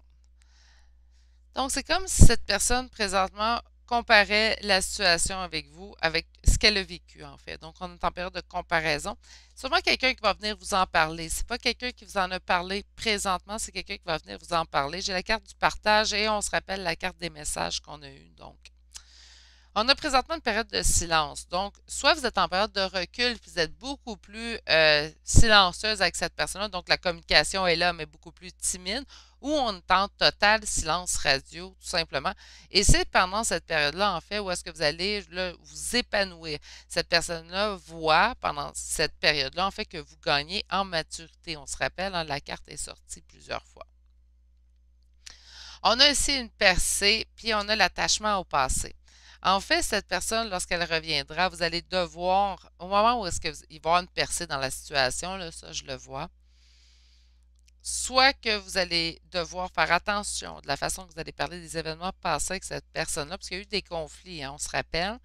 Donc, c'est comme si cette personne, présentement, comparait la situation avec vous, avec ce qu'elle a vécu, en fait. Donc, on est en période de comparaison. C'est sûrement quelqu'un qui va venir vous en parler. C'est pas quelqu'un qui vous en a parlé présentement, c'est quelqu'un qui va venir vous en parler. J'ai la carte du partage et on se rappelle la carte des messages qu'on a eue. Donc, on a présentement une période de silence. Donc, soit vous êtes en période de recul, puis vous êtes beaucoup plus silencieuse avec cette personne-là, donc la communication est là, mais beaucoup plus timide, ou on est en total silence radio, tout simplement. Et c'est pendant cette période-là, en fait, où est-ce que vous allez là, vous épanouir. Cette personne-là voit, pendant cette période-là, en fait, que vous gagnez en maturité. On se rappelle, hein, la carte est sortie plusieurs fois. On a aussi une percée, puis on a l'attachement au passé. En fait, cette personne, lorsqu'elle reviendra, vous allez devoir, au moment où est-ce qu'il va y avoir une percée dans la situation, là, ça je le vois, soit que vous allez devoir faire attention de la façon que vous allez parler des événements passés avec cette personne-là, parce qu'il y a eu des conflits, hein, on se rappelle.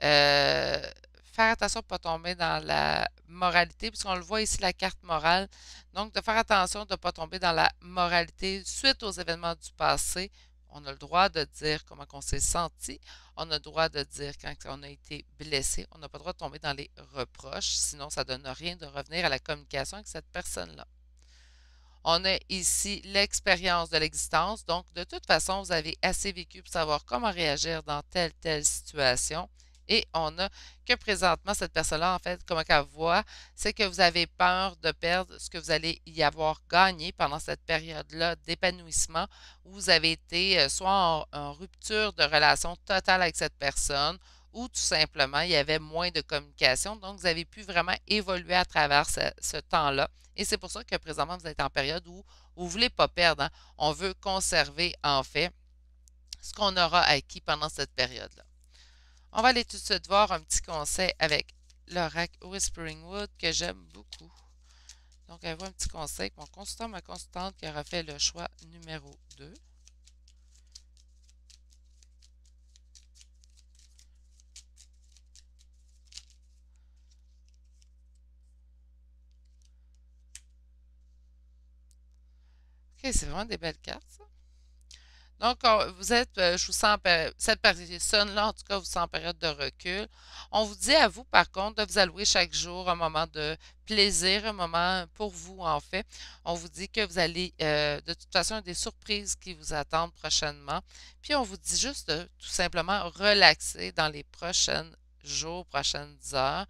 Euh, Faire attention de ne pas tomber dans la moralité, puisqu'on le voit ici, la carte morale. Donc, de faire attention de ne pas tomber dans la moralité suite aux événements du passé. On a le droit de dire comment on s'est senti. On a le droit de dire quand on a été blessé. On n'a pas le droit de tomber dans les reproches, sinon ça ne donne rien de revenir à la communication avec cette personne-là. On a ici l'expérience de l'existence. Donc, de toute façon, vous avez assez vécu pour savoir comment réagir dans telle situation. Et on a que présentement, cette personne-là, en fait, comment elle voit, c'est que vous avez peur de perdre ce que vous allez y avoir gagné pendant cette période-là d'épanouissement où vous avez été soit en rupture de relation totale avec cette personne ou tout simplement, il y avait moins de communication. Donc, vous avez pu vraiment évoluer à travers ce temps-là. Et c'est pour ça que présentement, vous êtes en période où vous ne voulez pas perdre, hein. On veut conserver, en fait, ce qu'on aura acquis pendant cette période-là. On va aller tout de suite voir un petit conseil avec l'oracle Whispering Wood que j'aime beaucoup. Donc, elle voit un petit conseil. Mon consultant, ma consultante qui aura fait le choix numéro 2. OK, c'est vraiment des belles cartes, ça. Donc, vous êtes, je vous sens, cette personne-là, en tout cas, vous sent en période de recul. On vous dit à vous, par contre, de vous allouer chaque jour un moment de plaisir, un moment pour vous, en fait. On vous dit que vous allez, de toute façon, des surprises qui vous attendent prochainement. Puis, on vous dit juste de tout simplement relaxer dans les prochains jours, prochaines heures.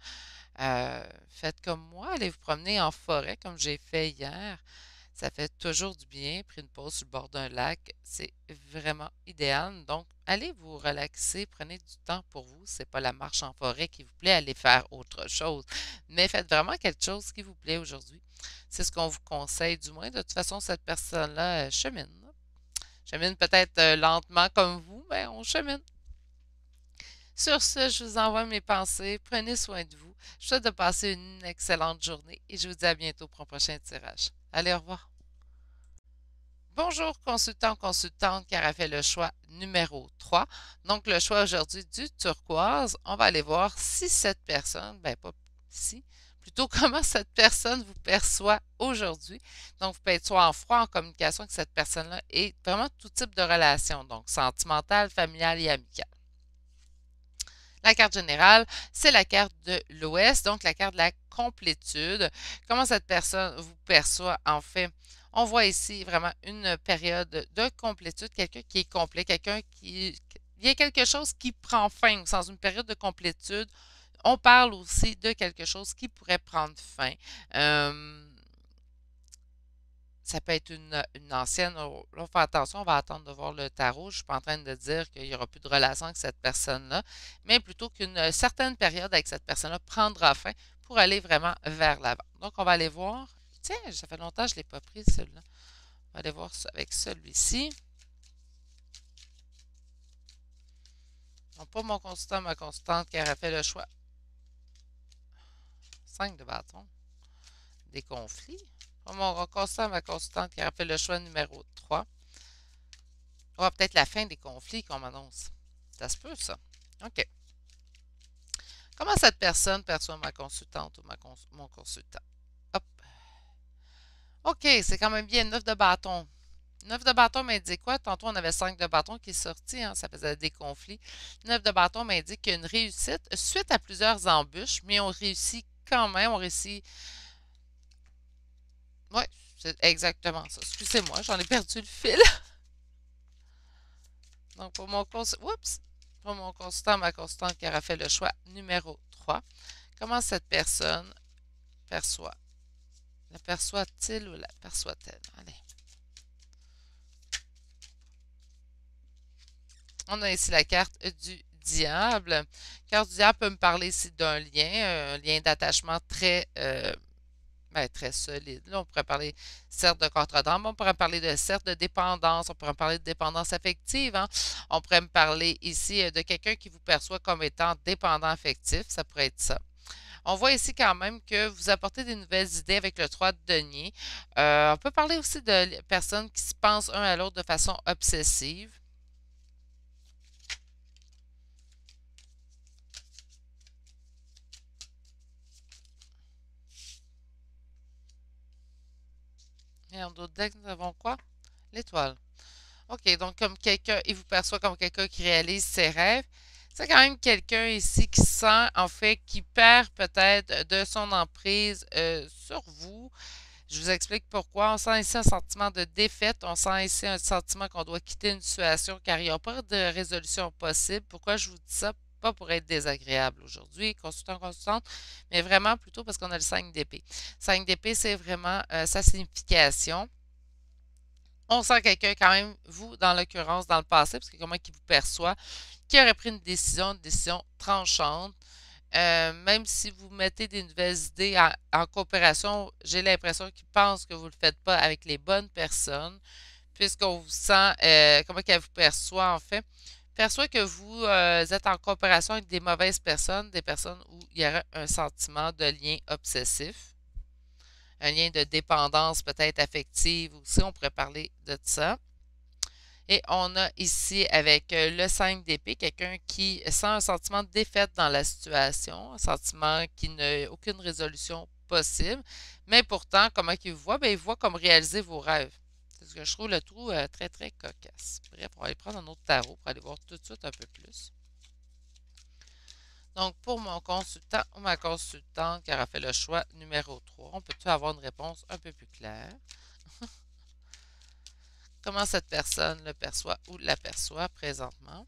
Faites comme moi, allez vous promener en forêt, comme j'ai fait hier. Ça fait toujours du bien. Pris une pause sur le bord d'un lac, c'est vraiment idéal. Donc, allez vous relaxer, prenez du temps pour vous. C'est pas la marche en forêt qui vous plaît, allez faire autre chose. Mais faites vraiment quelque chose qui vous plaît aujourd'hui. C'est ce qu'on vous conseille, du moins. De toute façon, cette personne-là chemine. Chemine peut-être lentement comme vous, mais on chemine. Sur ce, je vous envoie mes pensées. Prenez soin de vous. Je vous souhaite de passer une excellente journée et je vous dis à bientôt pour un prochain tirage. Allez, au revoir. Bonjour, consultant, consultante qui aura fait le choix numéro 3. Donc, le choix aujourd'hui du turquoise. On va aller voir si cette personne, ben pas si, plutôt comment cette personne vous perçoit aujourd'hui. Donc, vous pouvez être soit en froid, en communication avec cette personne-là et vraiment tout type de relation, donc sentimentale, familiale et amicale. La carte générale, c'est la carte de l'Ouest, donc la carte de la complétude. Comment cette personne vous perçoit en fait? On voit ici vraiment une période de complétude, quelqu'un qui est complet, quelqu'un qui... Il y a quelque chose qui prend fin, sans une période de complétude. On parle aussi de quelque chose qui pourrait prendre fin. Ça peut être une ancienne. Là, on fait attention, on va attendre de voir le tarot. Je ne suis pas en train de dire qu'il n'y aura plus de relation avec cette personne-là, mais plutôt qu'une certaine période avec cette personne-là prendra fin pour aller vraiment vers l'avant. Donc, on va aller voir. Tiens, ça fait longtemps que je ne l'ai pas pris, celui-là. On va aller voir avec celui-ci. Non, pas mon consultant, ma consultante qui aurait fait le choix. 5 de bâton. Des conflits. Pas mon consultant, ma consultante qui aurait fait le choix numéro 3. On va peut-être la fin des conflits qu'on m'annonce. Ça se peut, ça. OK. Comment cette personne perçoit ma consultante ou mon consultant? Hop. OK, c'est quand même bien 9 de bâton. 9 de bâton m'indique quoi? Tantôt, on avait 5 de bâton qui est sorti, hein, ça faisait des conflits. 9 de bâton m'indique qu'il y a une réussite suite à plusieurs embûches, mais on réussit quand même, on réussit. Oui, c'est exactement ça. Excusez-moi, j'en ai perdu le fil. Donc, pour mon consultant, ma consultante qui aura fait le choix numéro 3, comment cette personne perçoit? La perçoit-il ou la perçoit-elle? Allez. On a ici la carte du diable. La carte du diable peut me parler ici d'un lien, un lien d'attachement très solide. Là, on pourrait parler certes de contre-drame, on pourrait parler de certes de dépendance, on pourrait parler de dépendance affective, hein. On pourrait me parler ici de quelqu'un qui vous perçoit comme étant dépendant affectif, ça pourrait être ça. On voit ici quand même que vous apportez des nouvelles idées avec le 3 de denier. On peut parler aussi de personnes qui se pensent un à l'autre de façon obsessive. Et en d'autres decks, nous avons quoi? L'étoile. OK, donc comme quelqu'un, il vous perçoit comme quelqu'un qui réalise ses rêves. C'est quand même quelqu'un ici qui sent, en fait, qui perd peut-être de son emprise sur vous. Je vous explique pourquoi. On sent ici un sentiment de défaite. On sent ici un sentiment qu'on doit quitter une situation car il n'y a pas de résolution possible. Pourquoi je vous dis ça? Pas pour être désagréable aujourd'hui, consultant, consultante, mais vraiment plutôt parce qu'on a le 5 d'épée. 5 d'épée, c'est vraiment sa signification. On sent quelqu'un quand même, vous, dans l'occurrence, dans le passé, parce que comment il vous perçoit, qui aurait pris une décision tranchante. Même si vous mettez des nouvelles idées en coopération, j'ai l'impression qu'il pense que vous ne le faites pas avec les bonnes personnes, puisqu'on vous sent, comment qu'elle vous perçoit en fait, perçoit que vous êtes en coopération avec des mauvaises personnes, des personnes où il y aurait un sentiment de lien obsessif, un lien de dépendance peut-être affective aussi, on pourrait parler de ça. Et on a ici avec le 5 d'épée, quelqu'un qui sent un sentiment de défaite dans la situation, un sentiment qui n'a aucune résolution possible, mais pourtant, comment il voit? Bien, il voit comme réaliser vos rêves. C'est ce que je trouve le tout très, très cocasse. Bref, on va aller prendre un autre tarot pour aller voir tout de suite un peu plus. Donc, pour mon consultant ou ma consultante qui aura fait le choix numéro 3, on peut-tu avoir une réponse un peu plus claire? Comment cette personne le perçoit ou l'aperçoit présentement?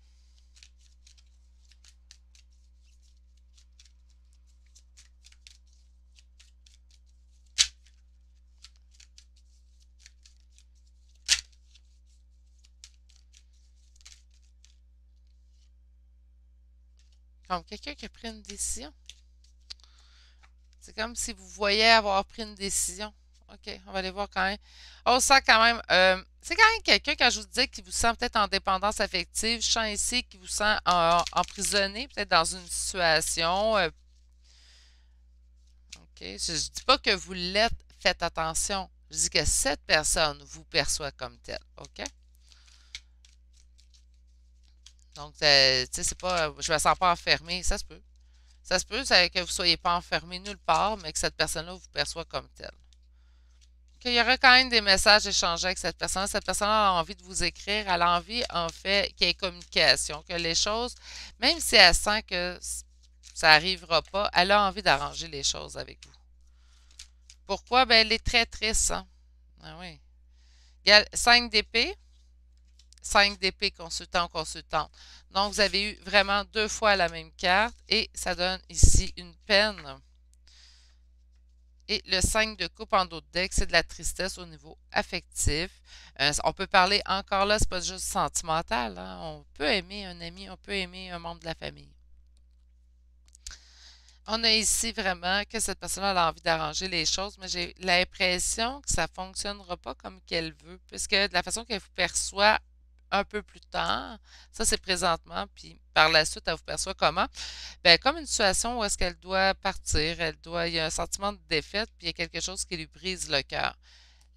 Comme quelqu'un qui a pris une décision. C'est comme si vous voyez avoir pris une décision. OK, on va aller voir quand même. On sent quand même. C'est quand même quelqu'un, quand je vous dis, qui vous sent peut-être en dépendance affective. Je sens ici qui vous sent emprisonné, peut-être dans une situation. OK, je ne dis pas que vous l'êtes, faites attention. Je dis que cette personne vous perçoit comme telle. OK? Donc, tu sais, c'est pas. Je me sens pas enfermé. Ça se peut. Ça se peut que vous ne soyez pas enfermé nulle part, mais que cette personne-là vous perçoit comme telle. Qu'il y aura quand même des messages échangés avec cette personne. Cette personne-là a envie de vous écrire. Elle a envie, en fait, qu'il y ait communication, que les choses, même si elle sent que ça n'arrivera pas, elle a envie d'arranger les choses avec vous. Pourquoi? Ben, elle est très triste, hein? Ah oui. Il y a 5 d'épée. 5 d'épée, consultant, consultante. Donc, vous avez eu vraiment 2 fois la même carte et ça donne ici une peine. Et le 5 de coupe en dos de deck, c'est de la tristesse au niveau affectif. On peut parler encore là, c'est pas juste sentimental, hein. On peut aimer un ami, on peut aimer un membre de la famille. On a ici vraiment que cette personne-là a envie d'arranger les choses, mais j'ai l'impression que ça ne fonctionnera pas comme qu'elle veut, puisque de la façon qu'elle vous perçoit un peu plus tard, ça c'est présentement, puis par la suite, elle vous perçoit comment? Bien, comme une situation où est-ce qu'elle doit partir, il y a un sentiment de défaite, puis il y a quelque chose qui lui brise le cœur.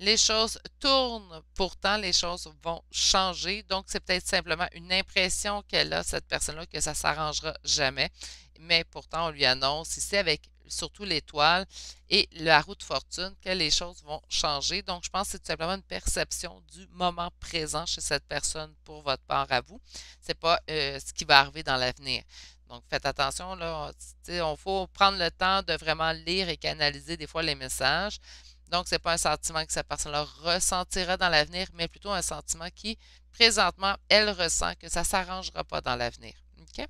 Les choses tournent, pourtant les choses vont changer. Donc, c'est peut-être simplement une impression qu'elle a, cette personne-là, que ça ne s'arrangera jamais. Mais pourtant, on lui annonce ici avec surtout l'étoile et la roue de fortune, que les choses vont changer. Donc, je pense que c'est tout simplement une perception du moment présent chez cette personne pour votre part à vous. C'est pas ce qui va arriver dans l'avenir. Donc, faites attention, là, on faut prendre le temps de vraiment lire et canaliser des fois les messages. Donc, ce n'est pas un sentiment que cette personne-là ressentira dans l'avenir, mais plutôt un sentiment qui, présentement, elle ressent que ça ne s'arrangera pas dans l'avenir. OK?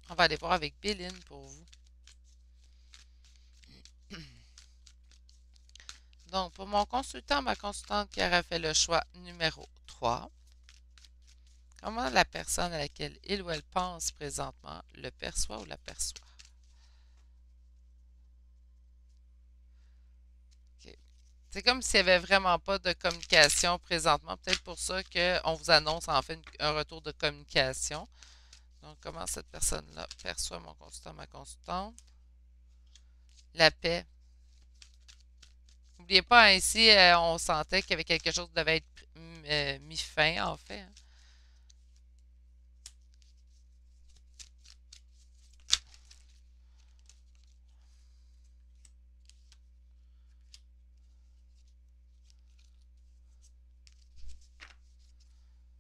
On va aller voir avec Béline pour vous. Donc, pour mon consultant, ma consultante qui aurait fait le choix numéro 3, comment la personne à laquelle il ou elle pense présentement le perçoit ou l'aperçoit? OK. C'est comme s'il n'y avait vraiment pas de communication présentement. Peut-être pour ça qu'on vous annonce en fait un retour de communication. Donc, comment cette personne-là perçoit mon consultant, ma consultante? La paix. N'oubliez pas, ainsi, on sentait qu'il y avait quelque chose qui devait être mis fin, en fait, hein.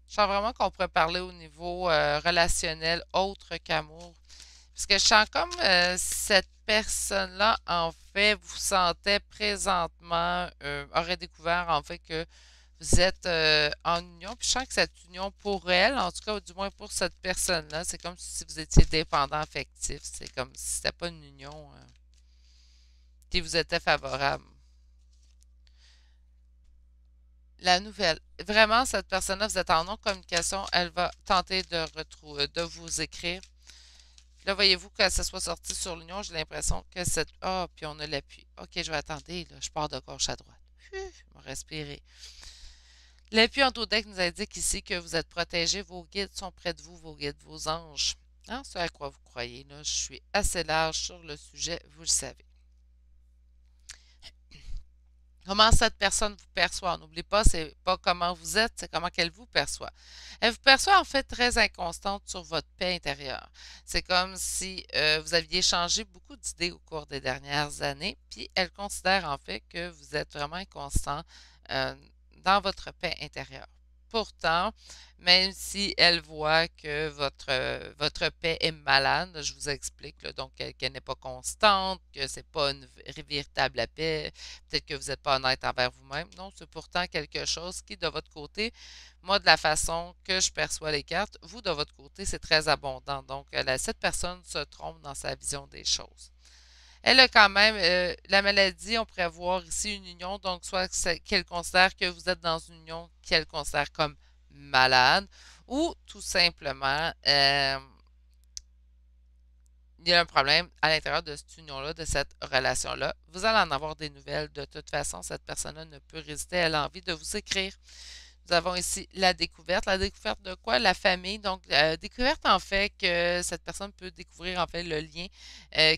Je sens vraiment qu'on pourrait parler au niveau relationnel autre qu'amour. Parce que je sens comme cette personne-là, en fait, vous sentez présentement, aurait découvert en fait que vous êtes en union. Puis je sens que cette union pour elle, en tout cas, du moins pour cette personne-là, c'est comme si vous étiez dépendant affectif. C'est comme si c'était pas une union qui vous était favorable. La nouvelle. Vraiment, cette personne-là, vous êtes en non-communication, elle va tenter de retrouver, de vous écrire. Là, voyez-vous que ça soit sorti sur l'union, j'ai l'impression que cette. Ah, puis on a l'appui. OK, je vais attendre, là, je pars de gauche à droite. Je vais respirer. L'appui en deck nous indique ici que vous êtes protégé, vos guides sont près de vous, vos guides, vos anges. Hein, ce à quoi vous croyez, là, je suis assez large sur le sujet, vous le savez. Comment cette personne vous perçoit? N'oubliez pas, c'est pas comment vous êtes, c'est comment qu'elle vous perçoit. Elle vous perçoit en fait très inconstante sur votre paix intérieure. C'est comme si vous aviez changé beaucoup d'idées au cours des dernières années, puis elle considère en fait que vous êtes vraiment inconstant euh, dans votre paix intérieure. Pourtant, même si elle voit que votre paix est malade, je vous explique, là, donc qu'elle n'est pas constante, que c'est pas une véritable paix, peut-être que vous n'êtes pas honnête envers vous-même. Non, c'est pourtant quelque chose qui, de votre côté, moi, de la façon que je perçois les cartes, vous, de votre côté, c'est très abondant. Donc, cette personne se trompe dans sa vision des choses. Elle a quand même la maladie, on pourrait voir ici une union, donc soit qu'elle considère que vous êtes dans une union qu'elle considère comme malade, ou tout simplement, il y a un problème à l'intérieur de cette union-là, de cette relation-là. Vous allez en avoir des nouvelles. De toute façon, cette personne-là ne peut résister à l'envie de vous écrire. Nous avons ici la découverte. La découverte de quoi? La famille. Donc, la découverte en fait que cette personne peut découvrir en fait le lien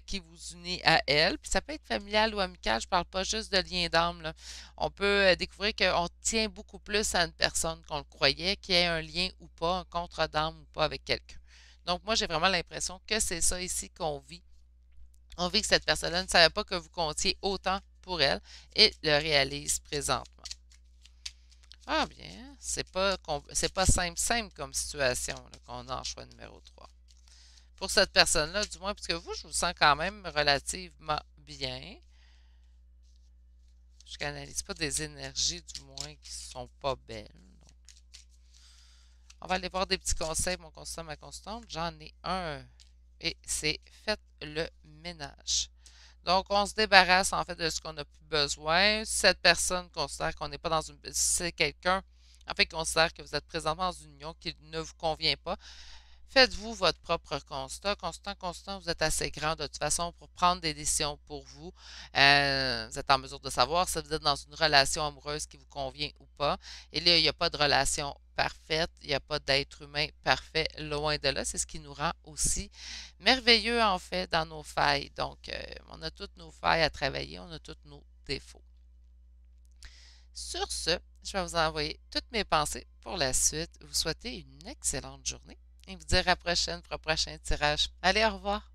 qui vous unit à elle. Puis ça peut être familial ou amical. Je ne parle pas juste de lien d'âme, là. On peut découvrir qu'on tient beaucoup plus à une personne qu'on le croyait, qu'il y ait un lien ou pas, un contre d'âme ou pas avec quelqu'un. Donc, moi, j'ai vraiment l'impression que c'est ça ici qu'on vit. On vit que cette personne-là ne savait pas que vous comptiez autant pour elle et le réalise présentement. Ah bien, c'est pas simple comme situation qu'on a en choix numéro 3. Pour cette personne-là, du moins, puisque vous, je vous sens quand même relativement bien. Je canalise pas des énergies, du moins, qui sont pas belles. Donc, on va aller voir des petits conseils, mon consultant, ma constante. J'en ai un. Et c'est faites le ménage. Donc, on se débarrasse en fait de ce qu'on n'a plus besoin. Si cette personne considère qu'on n'est pas dans une. Si c'est quelqu'un, en fait, considère que vous êtes présentement dans une union qui ne vous convient pas, faites-vous votre propre constat. Constant, vous êtes assez grand de toute façon pour prendre des décisions pour vous. Vous êtes en mesure de savoir si vous êtes dans une relation amoureuse qui vous convient ou pas. Et là, il n'y a pas de relation parfaite, il n'y a pas d'être humain parfait, loin de là. C'est ce qui nous rend aussi merveilleux, en fait, dans nos failles. Donc, on a toutes nos failles à travailler, on a tous nos défauts. Sur ce, je vais vous envoyer toutes mes pensées pour la suite, vous souhaiter une excellente journée et vous dire à la prochaine pour un prochain tirage. Allez, au revoir!